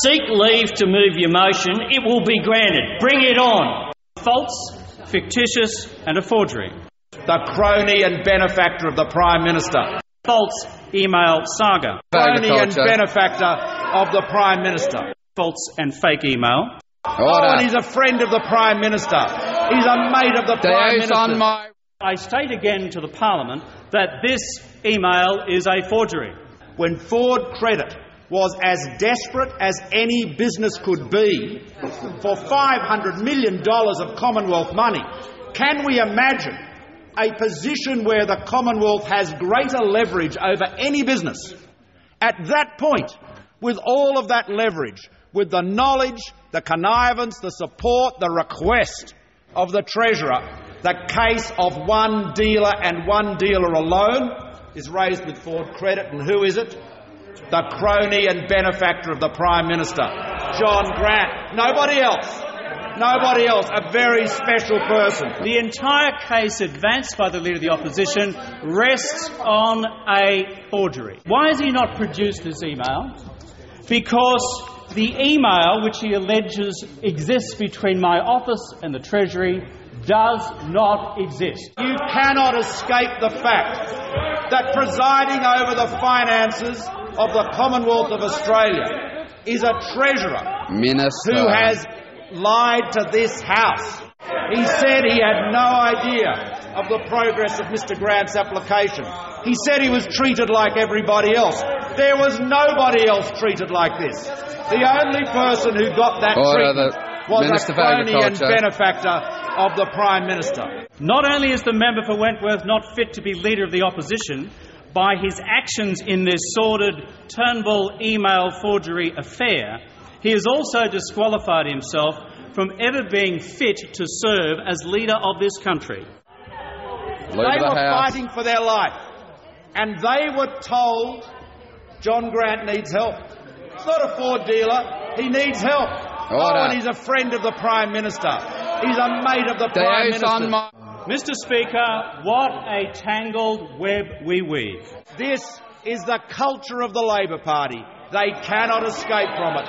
seek leave to move your motion. It will be granted. Bring it on. False, fictitious and a forgery. The crony and benefactor of the Prime Minister. False email saga. Crony and benefactor of the Prime Minister. False and fake email. Oh, and he's a friend of the Prime Minister. He's a mate of the Prime Minister. I state again to the Parliament that this email is a forgery. When Ford Credit was as desperate as any business could be for $500 million of Commonwealth money, can we imagine a position where the Commonwealth has greater leverage over any business? At that point, with all of that leverage, with the knowledge, the connivance, the support, the request of the Treasurer, the case of one dealer and one dealer alone is raised with Ford Credit. And who is it? The crony and benefactor of the Prime Minister, John Grant. Nobody else. Nobody else. A very special person. The entire case advanced by the Leader of the Opposition rests on a forgery. Why has he not produced this email? Because the email which he alleges exists between my office and the Treasury does not exist. You cannot escape the fact that presiding over the finances of the Commonwealth of Australia is a Treasurer who has lied to this House. He said he had no idea of the progress of Mr Grant's application. He said he was treated like everybody else. There was nobody else treated like this. The only person who got that treatment was a crony and benefactor of the Prime Minister. Not only is the member for Wentworth not fit to be Leader of the Opposition by his actions in this sordid Turnbull email forgery affair, he has also disqualified himself from ever being fit to serve as Leader of this country. They were fighting for their life, and they were told John Grant needs help. It's not a Ford dealer. He needs help. And he's a friend of the Prime Minister. He's a mate of the Prime Minister. Mr Speaker, what a tangled web we weave. This is the culture of the Labor Party. They cannot escape from it.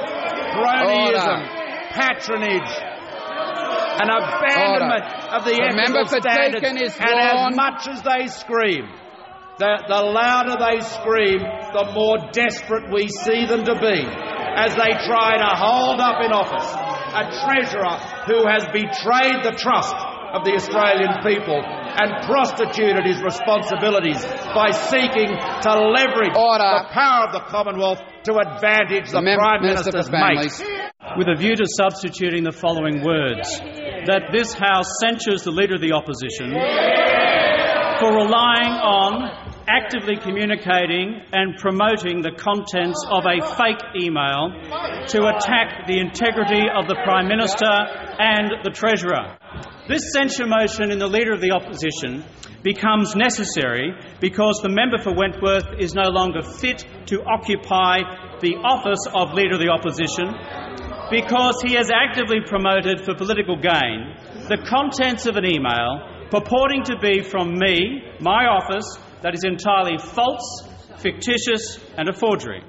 Cronyism, patronage, an abandonment of the ethical standards. And as much as they scream, the louder they scream, the more desperate we see them to be as they try to hold up in office a Treasurer who has betrayed the trust of the Australian people and prostituted his responsibilities by seeking to leverage the power of the Commonwealth to advantage the Prime Minister's mate. With a view to substituting the following words, that this House censures the Leader of the Opposition for relying on actively communicating and promoting the contents of a fake email to attack the integrity of the Prime Minister and the Treasurer. This censure motion in the Leader of the Opposition becomes necessary because the member for Wentworth is no longer fit to occupy the office of Leader of the Opposition, because he has actively promoted for political gain the contents of an email purporting to be from me, my office, that is entirely false, fictitious and a forgery.